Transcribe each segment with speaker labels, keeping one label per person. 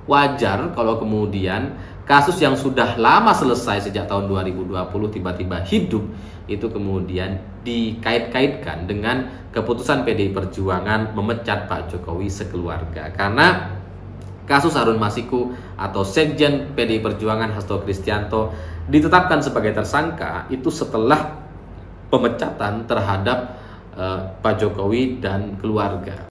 Speaker 1: wajar kalau kemudian kasus yang sudah lama selesai sejak tahun 2020 tiba-tiba hidup, itu kemudian dikait-kaitkan dengan keputusan PDI Perjuangan memecat Pak Jokowi sekeluarga. Karena kasus Harun Masiku atau Sekjen PDI Perjuangan Hasto Kristianto ditetapkan sebagai tersangka itu setelah pemecatan terhadap Pak Jokowi dan keluarga.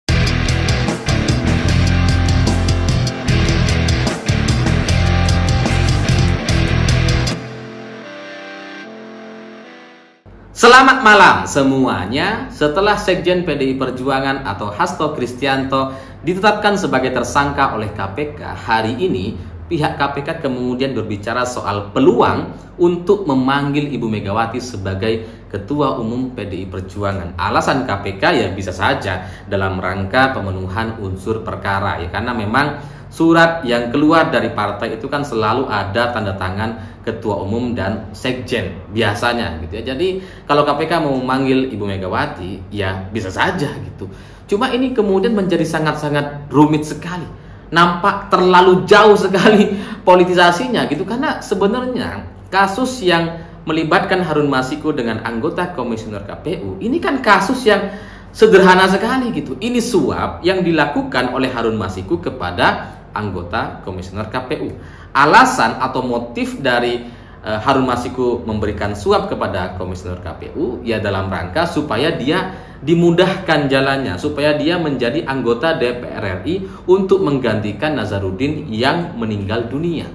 Speaker 1: Selamat malam semuanya. Setelah Sekjen PDI Perjuangan atau Hasto Kristianto ditetapkan sebagai tersangka oleh KPK, hari ini pihak KPK kemudian berbicara soal peluang untuk memanggil Ibu Megawati sebagai Ketua Umum PDI Perjuangan. Alasan KPK ya bisa saja dalam rangka pemenuhan unsur perkara ya, karena memang surat yang keluar dari partai itu kan selalu ada tanda tangan Ketua Umum dan Sekjen biasanya gitu ya. Jadi kalau KPK mau memanggil Ibu Megawati ya bisa saja gitu. Cuma ini kemudian menjadi sangat-sangat rumit sekali. Nampak terlalu jauh sekali politisasinya gitu, karena sebenarnya kasus yang melibatkan Harun Masiku dengan anggota komisioner KPU ini kan kasus yang sederhana sekali gitu. Ini suap yang dilakukan oleh Harun Masiku kepada anggota komisioner KPU. Alasan atau motif dari Harun Masiku memberikan suap kepada komisioner KPU ya dalam rangka supaya dia dimudahkan jalannya, supaya dia menjadi anggota DPR RI untuk menggantikan Nazarudin yang meninggal dunia.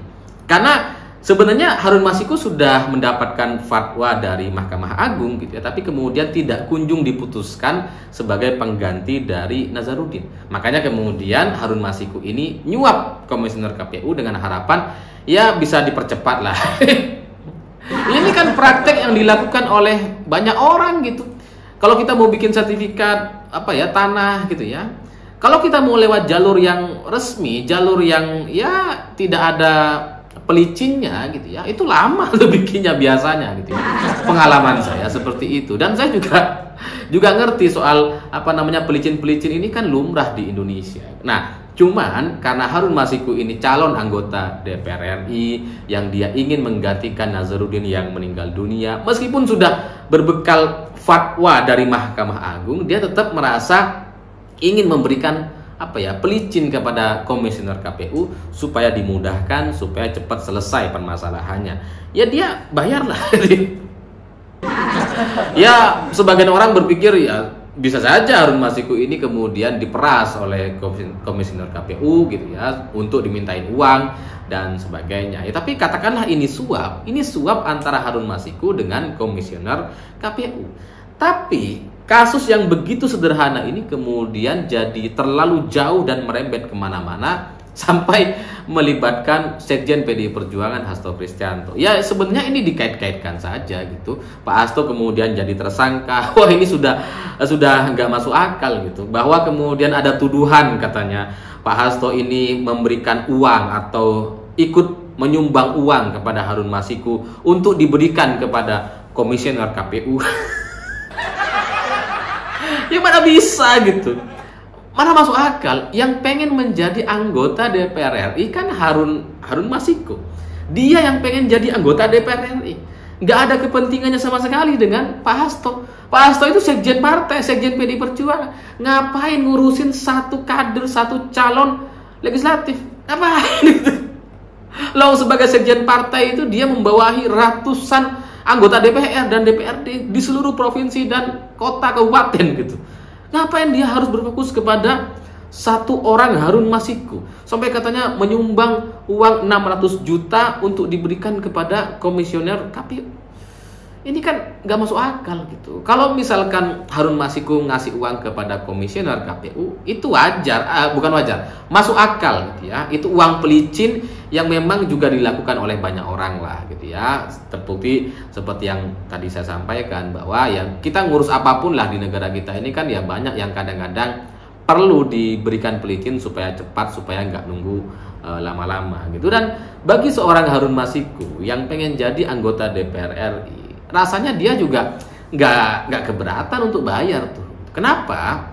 Speaker 1: Karena sebenarnya Harun Masiku sudah mendapatkan fatwa dari Mahkamah Agung gitu ya, tapi kemudian tidak kunjung diputuskan sebagai pengganti dari Nazarudin. Makanya kemudian Harun Masiku ini nyuap komisioner KPU dengan harapan ya bisa dipercepat lah. Ini kan praktek yang dilakukan oleh banyak orang gitu. Kalau kita mau bikin sertifikat tanah gitu ya, kalau kita mau lewat jalur yang resmi, jalur yang ya tidak ada pelicinnya gitu ya, itu lama tuh bikinnya biasanya gitu ya. Pengalaman saya seperti itu, dan saya juga ngerti soal pelicin-pelicin ini kan lumrah di Indonesia. Nah, cuman karena Harun Masiku ini calon anggota DPR RI yang dia ingin menggantikan Nazarudin yang meninggal dunia, meskipun sudah berbekal fatwa dari Mahkamah Agung, dia tetap merasa ingin memberikan pelicin kepada komisioner KPU supaya dimudahkan, supaya cepat selesai permasalahannya. Ya dia bayarlah. Ya sebagian orang berpikir ya bisa saja Harun Masiku ini kemudian diperas oleh komisioner KPU gitu ya untuk dimintain uang dan sebagainya. Ya tapi katakanlah ini suap antara Harun Masiku dengan komisioner KPU. Tapi kasus yang begitu sederhana ini kemudian jadi terlalu jauh dan merembet kemana-mana sampai melibatkan Sekjen PDI Perjuangan Hasto Kristianto. Ya sebenarnya ini dikait-kaitkan saja gitu. Pak Hasto kemudian jadi tersangka. Wah ini sudah nggak masuk akal gitu. Bahwa kemudian ada tuduhan katanya Pak Hasto ini memberikan uang atau ikut menyumbang uang kepada Harun Masiku untuk diberikan kepada komisioner KPU. Ya mana bisa gitu, mana masuk akal. Yang pengen menjadi anggota DPR RI kan Harun Masiku. Dia yang pengen jadi anggota DPR RI. Nggak ada kepentingannya sama sekali dengan Pak Hasto. Pak Hasto itu sekjen partai, sekjen PDI Perjuangan. Ngapain ngurusin satu kader, satu calon legislatif? Ngapain itu? Lalu sebagai sekjen partai itu dia membawahi ratusan anggota DPR dan DPRD di seluruh provinsi dan kota kabupaten gitu. Ngapain dia harus berfokus kepada satu orang Harun Masiku sampai katanya menyumbang uang 600 juta untuk diberikan kepada komisioner KPU? Ini kan nggak masuk akal gitu. Kalau misalkan Harun Masiku ngasih uang kepada komisioner KPU itu wajar, bukan wajar, masuk akal gitu ya. Itu uang pelicin yang memang juga dilakukan oleh banyak orang lah gitu ya. Terbukti seperti yang tadi saya sampaikan bahwa yang kita ngurus apapun lah di negara kita ini kan ya banyak yang kadang-kadang perlu diberikan pelicin supaya cepat, supaya nggak nunggu lama-lama gitu. Dan bagi seorang Harun Masiku yang pengen jadi anggota DPR RI, rasanya dia juga nggak keberatan untuk bayar tuh. Kenapa?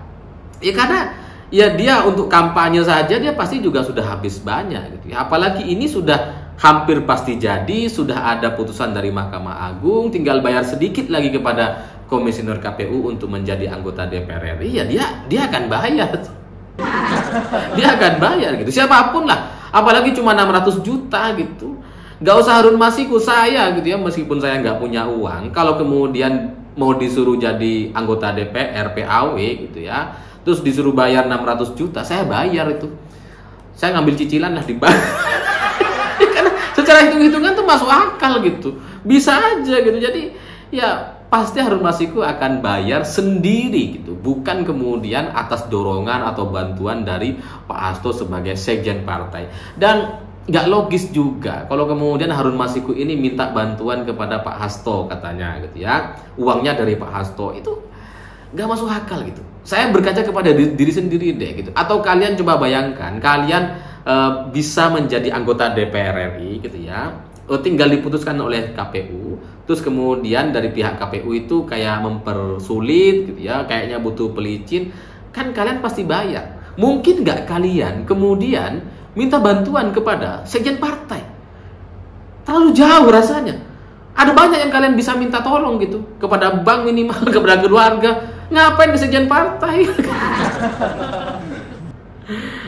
Speaker 1: Ya karena ya dia untuk kampanye saja dia pasti juga sudah habis banyak gitu ya. Apalagi ini sudah hampir pasti jadi, sudah ada putusan dari Mahkamah Agung, tinggal bayar sedikit lagi kepada komisioner KPU untuk menjadi anggota DPR RI. Ya dia akan bayar. Dia akan bayar gitu. Siapapun lah, apalagi cuma 600 juta gitu. Gak usah Harun Masiku, saya gitu ya, meskipun saya nggak punya uang, kalau kemudian mau disuruh jadi anggota DPR PAW gitu ya, terus disuruh bayar 600 juta, saya bayar itu. Saya ngambil cicilan lah dibayar. Karena secara hitung-hitungan tuh masuk akal gitu. Bisa aja gitu. Jadi ya pasti Harun Masiku akan bayar sendiri gitu. Bukan kemudian atas dorongan atau bantuan dari Pak Hasto sebagai sekjen partai. Dan nggak logis juga kalau kemudian Harun Masiku ini minta bantuan kepada Pak Hasto katanya gitu ya, uangnya dari Pak Hasto, itu nggak masuk akal gitu. Saya berkaca kepada diri sendiri deh gitu. Atau kalian coba bayangkan, kalian bisa menjadi anggota DPR RI gitu ya, tinggal diputuskan oleh KPU, terus kemudian dari pihak KPU itu kayak mempersulit gitu ya, kayaknya butuh pelicin, kan kalian pasti bayar. Mungkin nggak kalian kemudian minta bantuan kepada sekjen partai? Terlalu jauh rasanya. Ada banyak yang kalian bisa minta tolong gitu, kepada bank minimal, kepada keluarga. Ngapain ke sekjen partai?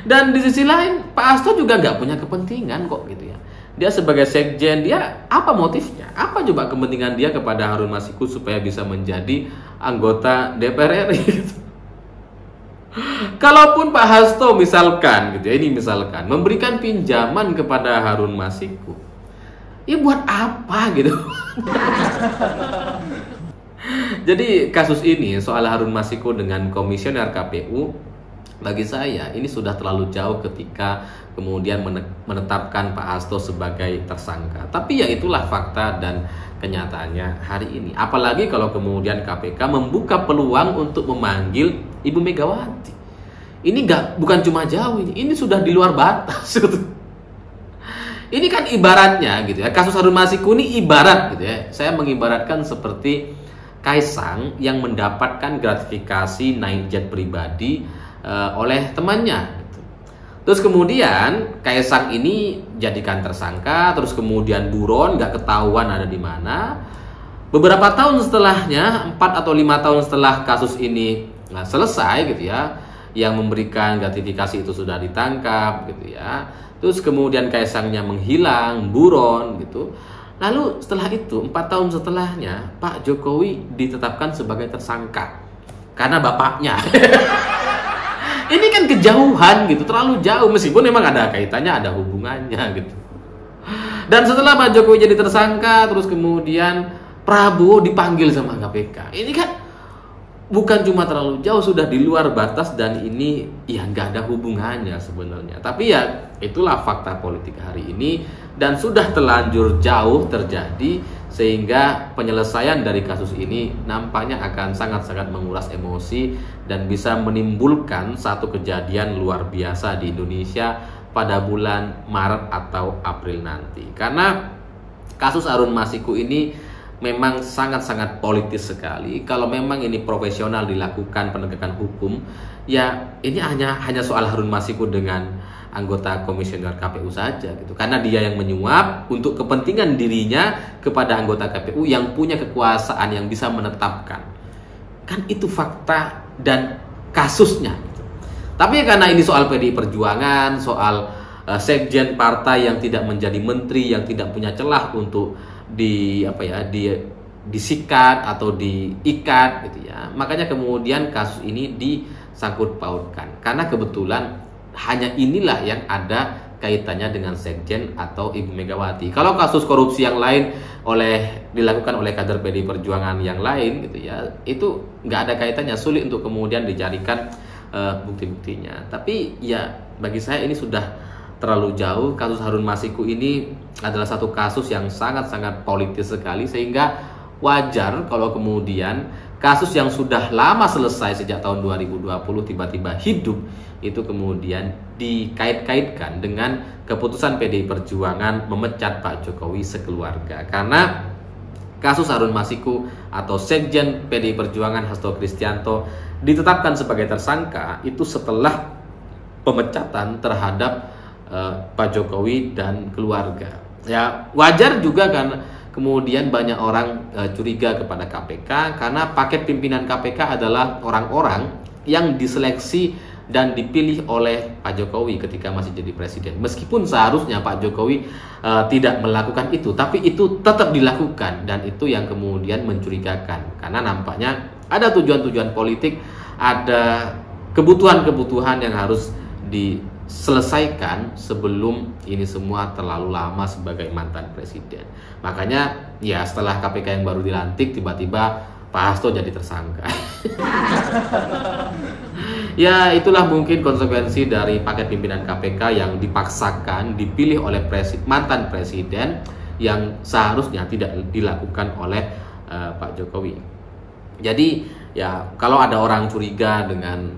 Speaker 1: Dan di sisi lain Pak Hasto juga nggak punya kepentingan kok gitu ya. Dia sebagai sekjen, dia apa motifnya? Apa coba kepentingan dia kepada Harun Masiku supaya bisa menjadi anggota DPR RI gitu? Kalaupun Pak Hasto misalkan gitu ya, ini misalkan memberikan pinjaman kepada Harun Masiku, ya buat apa gitu? Jadi kasus ini soal Harun Masiku dengan komisioner KPU, bagi saya ini sudah terlalu jauh ketika kemudian menetapkan Pak Hasto sebagai tersangka. Tapi ya itulah fakta dan kenyataannya hari ini. Apalagi kalau kemudian KPK membuka peluang untuk memanggil Ibu Megawati. Ini bukan cuma jauh, ini sudah di luar batas. Ini kan ibaratnya gitu ya, kasus Harun Masiku ini ibarat gitu ya. Saya mengibaratkan seperti Kaisang yang mendapatkan gratifikasi naik jet pribadi oleh temannya gitu. Terus kemudian Kaisang ini jadikan tersangka, terus kemudian buron, nggak ketahuan ada di mana. Beberapa tahun setelahnya, 4 atau 5 tahun setelah kasus ini selesai gitu ya, yang memberikan gratifikasi itu sudah ditangkap gitu ya, terus kemudian Kaisangnya menghilang, buron gitu. Lalu setelah itu 4 tahun setelahnya Pak Jokowi ditetapkan sebagai tersangka karena bapaknya. Ini kan kejauhan gitu, terlalu jauh, meskipun memang ada kaitannya, ada hubungannya gitu. Dan setelah Pak Jokowi jadi tersangka, terus kemudian Prabowo dipanggil sama KPK. Ini kan bukan cuma terlalu jauh, sudah di luar batas, dan ini ya nggak ada hubungannya sebenarnya. Tapi ya itulah fakta politik hari ini, dan sudah terlanjur jauh terjadi, sehingga penyelesaian dari kasus ini nampaknya akan sangat-sangat menguras emosi dan bisa menimbulkan satu kejadian luar biasa di Indonesia pada bulan Maret atau April nanti. Karena kasus Harun Masiku ini memang sangat-sangat politis sekali. Kalau memang ini profesional dilakukan penegakan hukum, ya ini hanya soal Harun Masiku dengan anggota komisioner KPU saja gitu. Karena dia yang menyuap untuk kepentingan dirinya kepada anggota KPU yang punya kekuasaan yang bisa menetapkan. Kan itu fakta dan kasusnya gitu. Tapi karena ini soal PDI Perjuangan, soal sekjen partai yang tidak menjadi menteri, yang tidak punya celah untuk disikat atau diikat gitu ya. Makanya kemudian kasus ini disangkut pautkan. Karena kebetulan hanya inilah yang ada kaitannya dengan sekjen atau Ibu Megawati. Kalau kasus korupsi yang lain dilakukan oleh kader PDI Perjuangan yang lain gitu ya, itu nggak ada kaitannya, sulit untuk kemudian dicarikan bukti-buktinya. Tapi ya bagi saya ini sudah terlalu jauh. Kasus Harun Masiku ini adalah satu kasus yang sangat-sangat politis sekali, sehingga wajar kalau kemudian kasus yang sudah lama selesai sejak tahun 2020 tiba-tiba hidup, itu kemudian dikait-kaitkan dengan keputusan PDI Perjuangan memecat Pak Jokowi sekeluarga. Karena kasus Harun Masiku atau Sekjen PDI Perjuangan Hasto Kristianto ditetapkan sebagai tersangka itu setelah pemecatan terhadap Pak Jokowi dan keluarga. Ya, wajar juga kan kemudian banyak orang curiga kepada KPK karena paket pimpinan KPK adalah orang-orang yang diseleksi dan dipilih oleh Pak Jokowi ketika masih jadi presiden. Meskipun seharusnya Pak Jokowi tidak melakukan itu, tapi itu tetap dilakukan, dan itu yang kemudian mencurigakan karena nampaknya ada tujuan-tujuan politik, ada kebutuhan-kebutuhan yang harus diselesaikan sebelum ini semua terlalu lama sebagai mantan presiden. Makanya ya setelah KPK yang baru dilantik tiba-tiba Pak Hasto jadi tersangka. Ya itulah mungkin konsekuensi dari paket pimpinan KPK yang dipaksakan dipilih oleh mantan presiden yang seharusnya tidak dilakukan oleh Pak Jokowi. Jadi ya kalau ada orang curiga dengan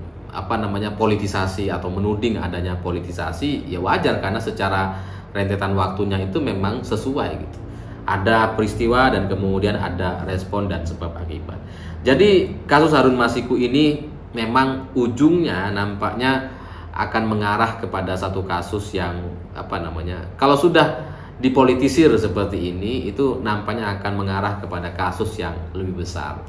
Speaker 1: politisasi atau menuding adanya politisasi, ya wajar karena secara rentetan waktunya itu memang sesuai gitu. Ada peristiwa dan kemudian ada respon dan sebab akibat. Jadi kasus Harun Masiku ini memang ujungnya nampaknya akan mengarah kepada satu kasus yang kalau sudah dipolitisir seperti ini, itu nampaknya akan mengarah kepada kasus yang lebih besar.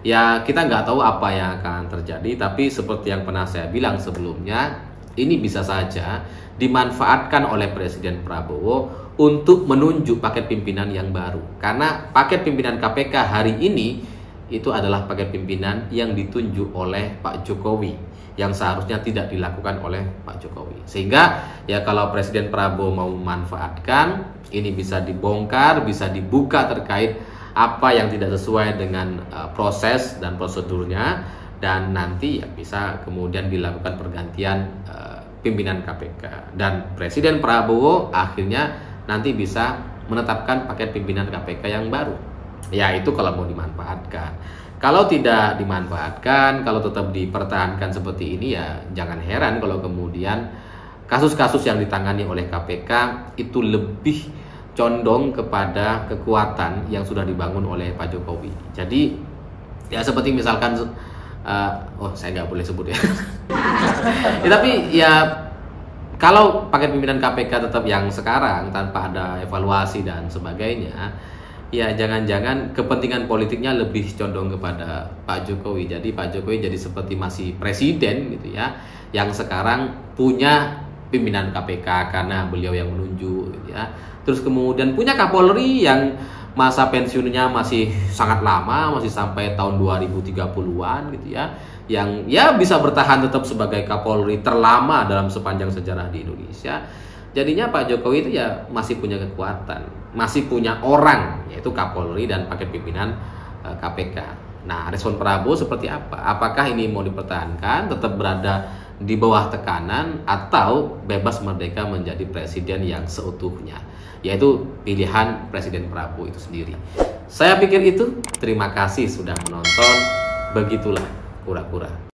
Speaker 1: Ya kita nggak tahu apa yang akan terjadi, tapi seperti yang pernah saya bilang sebelumnya, ini bisa saja dimanfaatkan oleh Presiden Prabowo untuk menunjuk paket pimpinan yang baru. Karena paket pimpinan KPK hari ini itu adalah paket pimpinan yang ditunjuk oleh Pak Jokowi, yang seharusnya tidak dilakukan oleh Pak Jokowi. Sehingga ya kalau Presiden Prabowo mau memanfaatkan, ini bisa dibongkar, bisa dibuka terkait apa yang tidak sesuai dengan proses dan prosedurnya, dan nanti ya bisa kemudian dilakukan pergantian pimpinan KPK, dan Presiden Prabowo akhirnya nanti bisa menetapkan paket pimpinan KPK yang baru. Ya itu kalau mau dimanfaatkan. Kalau tidak dimanfaatkan, kalau tetap dipertahankan seperti ini, ya jangan heran kalau kemudian kasus-kasus yang ditangani oleh KPK itu lebih condong kepada kekuatan yang sudah dibangun oleh Pak Jokowi. Jadi ya seperti misalkan saya nggak boleh sebut ya. Ya tapi ya kalau paket pimpinan KPK tetap yang sekarang tanpa ada evaluasi dan sebagainya, ya jangan-jangan kepentingan politiknya lebih condong kepada Pak Jokowi. Jadi Pak Jokowi jadi seperti masih presiden gitu ya, yang sekarang punya pimpinan KPK karena beliau yang menunjuk gitu ya. Terus kemudian punya Kapolri yang masa pensiunnya masih sangat lama, masih sampai tahun 2030-an gitu ya, yang ya bisa bertahan tetap sebagai Kapolri terlama dalam sepanjang sejarah di Indonesia. Jadinya Pak Jokowi itu ya masih punya kekuatan, masih punya orang, yaitu Kapolri dan paket pimpinan KPK. Nah, respon Prabowo seperti apa? Apakah ini mau dipertahankan, tetap berada di bawah tekanan, atau bebas merdeka menjadi presiden yang seutuhnya? Yaitu pilihan Presiden Prabowo itu sendiri. Saya pikir itu. Terima kasih sudah menonton. Begitulah kura-kura.